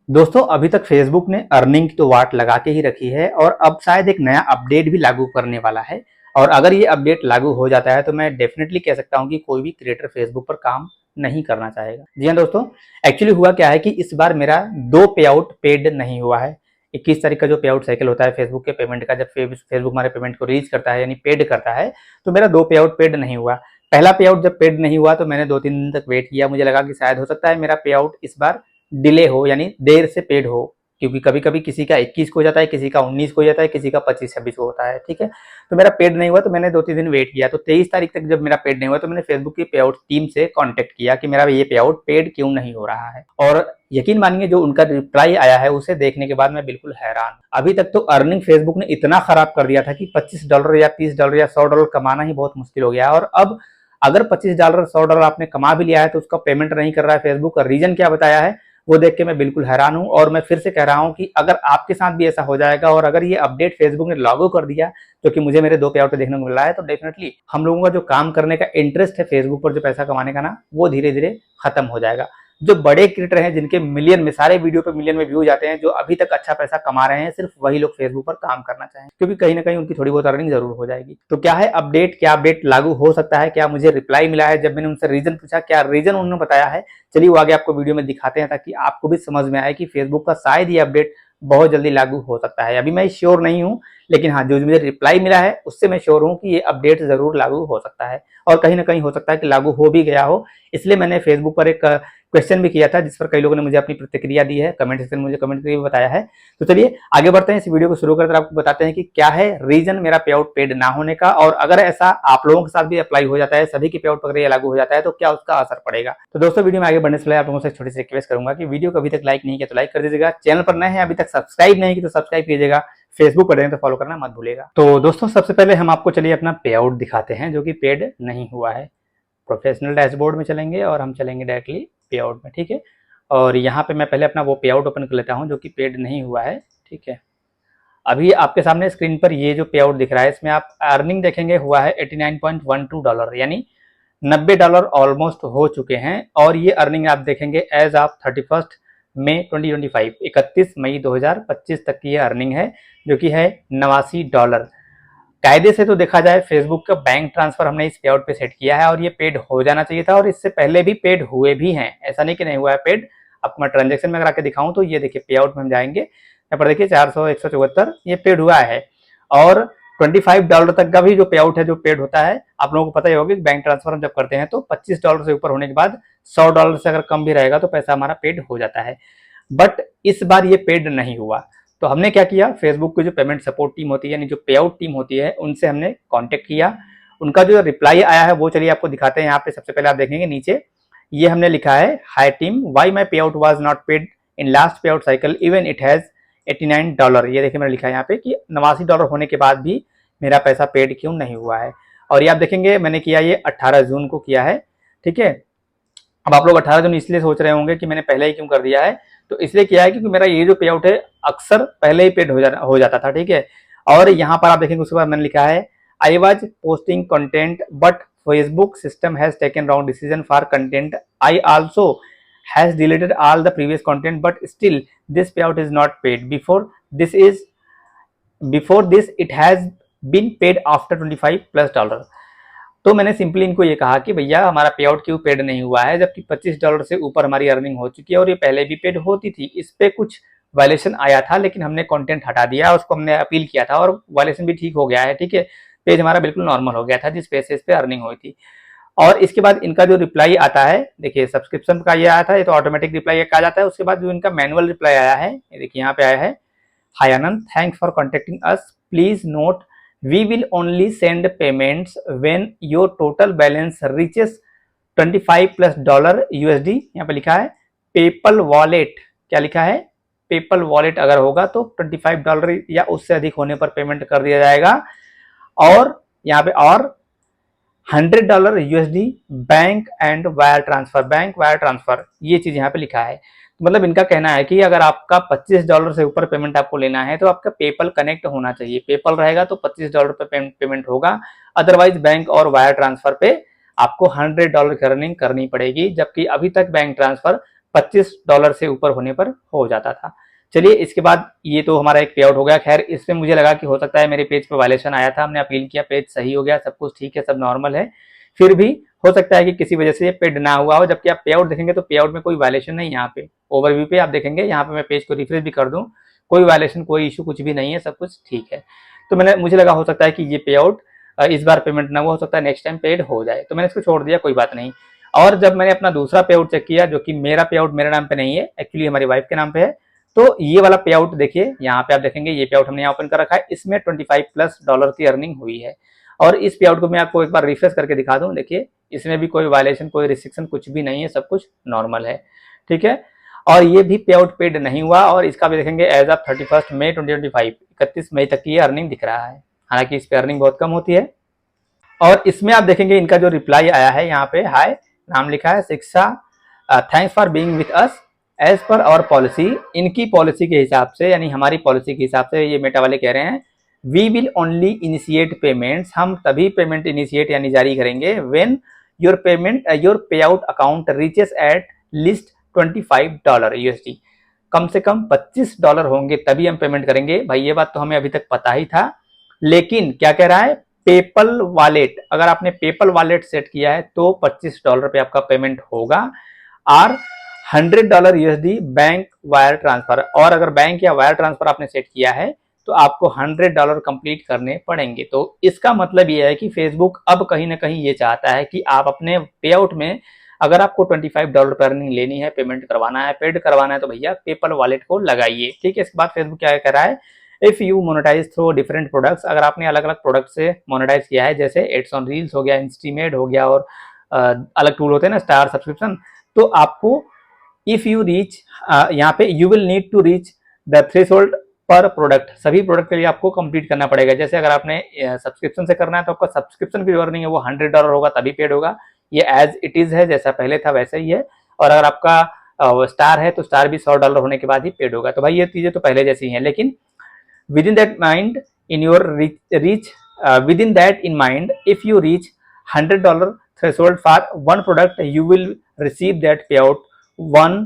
दोस्तों अभी तक फेसबुक ने अर्निंग की तो वाट लगा के ही रखी है और अब शायद एक नया अपडेट भी लागू करने वाला है। और अगर ये अपडेट लागू हो जाता है तो मैं डेफिनेटली कह सकता हूँ कि कोई भी क्रिएटर फेसबुक पर काम नहीं करना चाहेगा। जी हाँ दोस्तों, एक्चुअली हुआ क्या है कि इस बार मेरा 2 पे आउट पेड नहीं हुआ है। 21 तारीख का जो पे आउट साइकिल होता है फेसबुक के पेमेंट का, जब फेसबुक हमारे पेमेंट को रीच करता है यानी पेड करता है, तो मेरा 2 पे आउट पेड नहीं हुआ। पहला पे आउट जब पेड नहीं हुआ तो मैंने 2-3 दिन तक वेट किया, मुझे लगा कि शायद हो सकता है मेरा पे आउट इस बार डिले हो यानी देर से पेड हो, क्योंकि कभी कभी किसी का 21 को हो जाता है, किसी का 19 को हो जाता है, किसी का 25-26 को होता है। ठीक है, तो मेरा पेड नहीं हुआ तो मैंने 2-3 दिन वेट किया। तो 23 तारीख तक जब मेरा पेड नहीं हुआ तो मैंने फेसबुक की पे आउट टीम से कांटेक्ट किया कि मेरा ये पे आउट पेड क्यों नहीं हो रहा है। और यकीन मानिए जो उनका रिप्लाई आया है उसे देखने के बाद मैं बिल्कुल हैरान। अभी तक तो अर्निंग फेसबुक ने इतना खराब कर दिया था कि $25 या $30 या $100 कमाना ही बहुत मुश्किल हो गया। और अब अगर $25 $100 आपने कमा भी लिया है तो उसका पेमेंट नहीं कर रहा है फेसबुक का रीजन क्या बताया है वो देख के मैं बिल्कुल हैरान हूं। और मैं फिर से कह रहा हूं कि अगर आपके साथ भी ऐसा हो जाएगा और अगर ये अपडेट फेसबुक ने लागू कर दिया जो कि मुझे मेरे 2 पे आउट देखने को मिल रहा है, तो डेफिनेटली हम लोगों का जो काम करने का इंटरेस्ट है फेसबुक पर जो पैसा कमाने का ना, वो धीरे धीरे खत्म हो जाएगा। जो बड़े क्रिएटर हैं जिनके मिलियन में सारे वीडियो पे मिलियन में व्यू जाते हैं, जो अभी तक अच्छा पैसा कमा रहे हैं, सिर्फ वही लोग फेसबुक पर काम करना चाहें, क्योंकि कहीं ना कहीं उनकी थोड़ी बहुत अर्निंग जरूर हो जाएगी। तो क्या है अपडेट, क्या अपडेट लागू हो सकता है, क्या मुझे रिप्लाई मिला है जब मैंने उनसे रीजन पूछा, क्या रीजन उन्होंने बताया है, चलिए वो आगे आपको वीडियो में दिखाते हैं ताकि आपको भी समझ में आए कि फेसबुक का शायद ये अपडेट बहुत जल्दी लागू हो सकता है। अभी मैं श्योर नहीं हूं, लेकिन हाँ जो मुझे रिप्लाई मिला है उससे मैं श्योर हूं कि ये अपडेट जरूर लागू हो सकता है। और कहीं ना कहीं हो सकता है कि लागू हो भी गया हो, इसलिए मैंने फेसबुक पर एक क्वेश्चन भी किया था जिस पर कई लोगों ने मुझे अपनी प्रतिक्रिया दी है, कमेंट सेक्शन में मुझे कमेंट करके बताया है। तो चलिए आगे बढ़ते हैं, इस वीडियो को शुरू करते आपको बताते हैं कि क्या है रीजन मेरा पे आउट पेड ना होने का, और अगर ऐसा आप लोगों के साथ भी अप्लाई हो जाता है, सभी के पे आउट प्रक्रिया लागू हो जाता है, तो क्या उसका असर पड़ेगा। तो दोस्तों वीडियो में आगे बढ़ने से पहले आप लोगों से छोटी सी रिक्वेस्ट करूंगा कि वीडियो को अभी तक लाइक नहीं किया तो लाइक कर दीजिएगा, चैनल पर नए हैं अभी तक सब्सक्राइब नहीं किया तो सब्सक्राइब कीजिएगा, फेसबुक पर तो फॉलो करना मत भूलिएगा। तो दोस्तों सबसे पहले हम आपको चलिए अपना पे आउट दिखाते हैं जो कि पेड नहीं हुआ है। प्रोफेशनल डैशबोर्ड में चलेंगे और हम चलेंगे डायरेक्टली पे आउट में। ठीक है, और यहाँ पे मैं पहले अपना वो पे आउट ओपन कर लेता हूँ जो कि पेड नहीं हुआ है। ठीक है, अभी आपके सामने स्क्रीन पर ये जो पे आउट दिख रहा है इसमें आप अर्निंग देखेंगे हुआ है $89.12 यानी $90 ऑलमोस्ट हो चुके हैं। और ये अर्निंग आप देखेंगे एज ऑफ 31 मई 2025, 31 मई 2025 तक की ये अर्निंग है जो कि है $89। कायदे से तो देखा जाए फेसबुक का बैंक ट्रांसफर हमने इस पे आउट पे सेट किया है और ये पेड हो जाना चाहिए था, और इससे पहले भी पेड हुए भी हैं, ऐसा नहीं कि नहीं हुआ है पेड। आपको मैं ट्रांजेक्शन में अगर आके दिखाऊं तो ये देखिए पे आउट में हम जाएंगे, यहाँ पर देखिए 400-174 ये पेड हुआ है। और $25 तक का भी जो पे आउट है जो पेड होता है, आप लोगों को पता ही होगा कि बैंक ट्रांसफर हम जब करते हैं तो $25 से ऊपर होने के बाद $100 से अगर कम भी रहेगा तो पैसा हमारा पेड हो जाता है। बट इस बार ये पेड नहीं हुआ, तो हमने क्या किया, फेसबुक की जो पेमेंट सपोर्ट टीम होती है यानी जो पे आउट टीम होती है उनसे हमने कांटेक्ट किया। उनका जो रिप्लाई आया है वो चलिए आपको दिखाते हैं। यहाँ पे सबसे पहले आप देखेंगे नीचे ये हमने लिखा है, hi team, why my payout was not paid in last payout cycle even it has $89। ये देखिए मैंने लिखा है यहाँ पे कि $89 होने के बाद भी मेरा पैसा पेड क्यों नहीं हुआ है। और ये आप देखेंगे मैंने किया ये 18 जून को किया है। ठीक है, अब आप लोग 18 जून इसलिए सोच रहे होंगे कि मैंने पहले ही क्यों कर दिया है, तो इसलिए किया है क्योंकि मेरा ये जो पे आउट है अक्सर पहले ही पेड हो जाता था। ठीक है, और यहाँ पर आप देखेंगे उसके बाद मैंने लिखा है, I was posting content but Facebook system has taken wrong decision for content, I also has deleted all the previous content but still this payout is not paid before this it has been paid after $25+। तो मैंने simply इनको ये कहा कि भैया हमारा पे out क्यों पेड नहीं हुआ है जबकि $25 से ऊपर हमारी अर्निंग हो चुकी है और ये पहले भी पेड होती थी। इस पे कुछ वायलेशन आया था लेकिन हमने कंटेंट हटा दिया, उसको हमने अपील किया था और वायलेशन भी ठीक हो गया है। ठीक है, पेज हमारा बिल्कुल नॉर्मल हो गया था जिस बेसिस पे अर्निंग हुई थी। और इसके बाद इनका जो रिप्लाई आता है, देखिए सब्सक्रिप्शन का ये आया था, ये तो ऑटोमेटिक रिप्लाई एक आ जाता है। उसके बाद जो इनका मैनुअल रिप्लाई आया है, ये देखिए यहाँ पे आया है, hi Anand, thanks for contacting us, please note we will only send payments when your total balance reaches $25+ USD। यहाँ पे लिखा है पेपल वॉलेट, क्या लिखा है, पेपल वॉलेट अगर होगा तो $25 या उससे अधिक होने पर पेमेंट कर दिया जाएगा। और यहाँ पे और $100 USD bank and wire transfer, bank wire transfer, ये चीज यहाँ पे लिखा है। मतलब इनका कहना है कि अगर आपका $25 से ऊपर पेमेंट आपको लेना है तो आपका पेपल कनेक्ट होना चाहिए, पेपल रहेगा तो $25 पे पेमेंट होगा, अदरवाइज बैंक और वायर ट्रांसफर पे आपको $100 की अर्निंग करनी पड़ेगी। जबकि अभी तक बैंक ट्रांसफर $25 से ऊपर होने पर हो जाता था। चलिए, इसके बाद ये तो हमारा एक पे आउट हो गया। खैर, इसमें मुझे लगा कि हो सकता है मेरे पेज पे वायलेशन आया था, हमने अपील किया, पेज सही हो गया, सब कुछ ठीक है, सब नॉर्मल है। फिर भी हो सकता है कि किसी वजह से ये पेड ना हुआ हो, जबकि आप पे आउट देखेंगे तो पे आउट में कोई वायलेशन नहीं है। यहाँ पे ओवरव्यू पे आप देखेंगे, यहाँ पे मैं पेज को रिफ्रेश भी कर दूं, कोई वायलेशन, कोई इशू कुछ भी नहीं है, सब कुछ ठीक है। तो मुझे लगा हो सकता है कि ये पे आउट इस बार पेमेंट ना हुआ, हो सकता है नेक्स्ट टाइम पेड हो जाए, तो मैंने इसको छोड़ दिया, कोई बात नहीं। और जब मैंने अपना दूसरा पे आउट चेक किया, जो कि मेरा पे आउट मेरे नाम पे नहीं है, एक्चुअली हमारी वाइफ के नाम पे है, तो ये वाला पे आउट देखिए, यहाँ पे आप देखेंगे ये पे आउट हमने यहाँ ओपन कर रखा है, इसमें $25+ की अर्निंग हुई है। और इस पे आउट को मैं आपको एक बार रिफ्रेश करके दिखा दूं, देखिए इसमें भी कोई वायलेशन, कोई रिस्ट्रिक्शन कुछ भी नहीं है, सब कुछ नॉर्मल है, ठीक है। और ये भी पे आउट पेड नहीं हुआ, और इसका भी देखेंगे एज ऑफ 31 मई 2025, 31 मई तक की ये अर्निंग दिख रहा है। हालांकि इस पे अर्निंग बहुत कम होती है। और इसमें आप देखेंगे इनका जो रिप्लाई आया है, यहाँ पे हाय नाम लिखा है, Shiksha, thanks for being with us as per our policy. इनकी पॉलिसी के हिसाब से, यानी हमारी पॉलिसी के हिसाब से, ये मेटा वाले कह रहे हैं, we will only initiate payments, हम तभी पेमेंट इनिशिएट यानी जारी करेंगे, when your payout account reaches at least $25 USD, कम से कम $25 होंगे तभी हम पेमेंट करेंगे। भाई ये बात तो हमें अभी तक पता ही था, लेकिन क्या कह रहा है, पेपल वॉलेट, अगर आपने पेपल वॉलेट सेट किया है तो $25 पे आपका पेमेंट होगा, और $100 USD बैंक वायर ट्रांसफर, और अगर बैंक या वायर ट्रांसफर आपने सेट किया है तो आपको $100 कंप्लीट करने पड़ेंगे। तो इसका मतलब ये है कि फेसबुक अब कहीं ना कहीं ये चाहता है कि आप अपने पे आउट में, अगर आपको $25 पर अर्निंग लेनी है, पेमेंट करवाना है, पेड करवाना है, तो भैया पेपल वॉलेट को लगाइए, ठीक है। इसके बाद फेसबुक क्या कह रहा है, if you monetize through different products, अगर आपने अलग अलग प्रोडक्ट से मोनेटाइज किया है, जैसे एड्स ऑन रील्स हो गया, इंस्टीमेट हो गया, और अलग टूल होते हैं ना, स्टार सब्सक्रिप्शन, तो आपको इफ यू रीच, यहाँ पे you will need to reach the threshold per product, सभी प्रोडक्ट के लिए आपको कंप्लीट करना पड़ेगा। जैसे अगर आपने सब्सक्रिप्शन से करना है तो आपका सब्सक्रिप्शन की जो अर्निंग है वो $100 होगा, तभी पेड होगा। ये एज इट इज है, जैसा पहले था वैसा ही है। और अगर आपका स्टार है तो स्टार भी $100 होने के बाद ही पेड होगा। तो भाई ये चीजें तो पहले जैसी हैं, लेकिन within that mind in your reach within that in mind, if you reach $100 threshold for one product, you will receive that payout one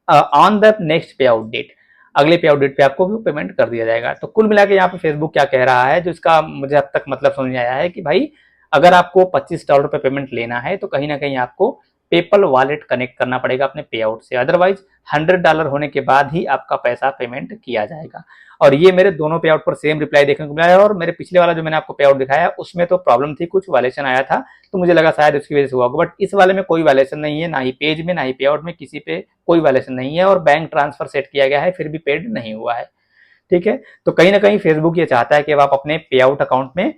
on the next payout date, अगले पे आउट डेट पे आपको भी पेमेंट कर दिया जाएगा। तो कुल मिला के यहाँ पे फेसबुक क्या कह रहा है, जो इसका मुझे अब तक मतलब समझ में आया है कि भाई अगर आपको $25 पे पेमेंट लेना है तो कहीं ना कहीं आपको पेपल वॉलेट कनेक्ट करना पड़ेगा अपने पे आउट से, अदरवाइज $100 होने के बाद ही आपका पैसा पेमेंट किया जाएगा। और ये मेरे दोनों पे आउट पर सेम रिप्लाई देखने को मिला है, और मेरे पिछले वाला जो मैंने आपको पे आउट दिखाया उसमें तो प्रॉब्लम थी, कुछ वायलेशन आया था, तो मुझे लगा शायद उसकी वजह से हुआ होगा, बट इस वाले में कोई वायलेशन नहीं है, ना ही पेज में ना ही पे आउट में, किसी पे कोई वायलेशन नहीं है, और बैंक ट्रांसफर सेट किया गया है फिर भी पेड नहीं हुआ है, ठीक है। तो कहीं ना कहीं फेसबुक ये चाहता है कि अब आप अपने पे आउट अकाउंट में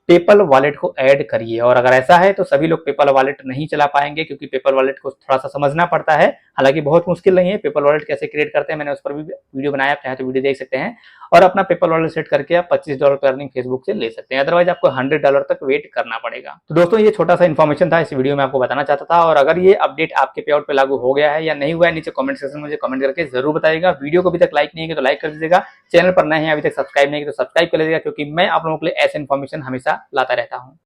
पेपल वॉलेट को ऐड करिए, और अगर ऐसा है तो सभी लोग पेपल वॉलेट नहीं चला पाएंगे, क्योंकि पेपल वॉलेट को थोड़ा सा समझना पड़ता है। हालांकि बहुत मुश्किल नहीं है, पेपल वॉलेट कैसे क्रिएट करते हैं मैंने उस पर भी वीडियो बनाया, आप चाहे तो वीडियो देख सकते हैं, और अपना पेपल वॉलेट सेट करके आप $25 की अर्निंग फेसबुक से ले सकते हैं, अदरवाइज आपको $100 तक वेट करना पड़ेगा। तो दोस्तों ये छोटा सा इन्फॉर्मेशन था, इस वीडियो में आपको बताना चाहता था। और अगर ये अपडेट आपके पे आउट पे लागू हो गया है या नहीं हुआ है, नीचे कमेंट सेक्शन में मुझे कमेंट करके जरूर बताइएगा। वीडियो को अभी तक लाइक नहीं किया तो लाइक कर दीजिएगा, चैनल पर नए हैं अभी तक सब्सक्राइब नहीं किया तो सब्सक्राइब कर लीजिएगा, क्योंकि मैं आप लोगों के लिए ऐसे इन्फॉर्मेशन हमेशा लाता रहता हूँ।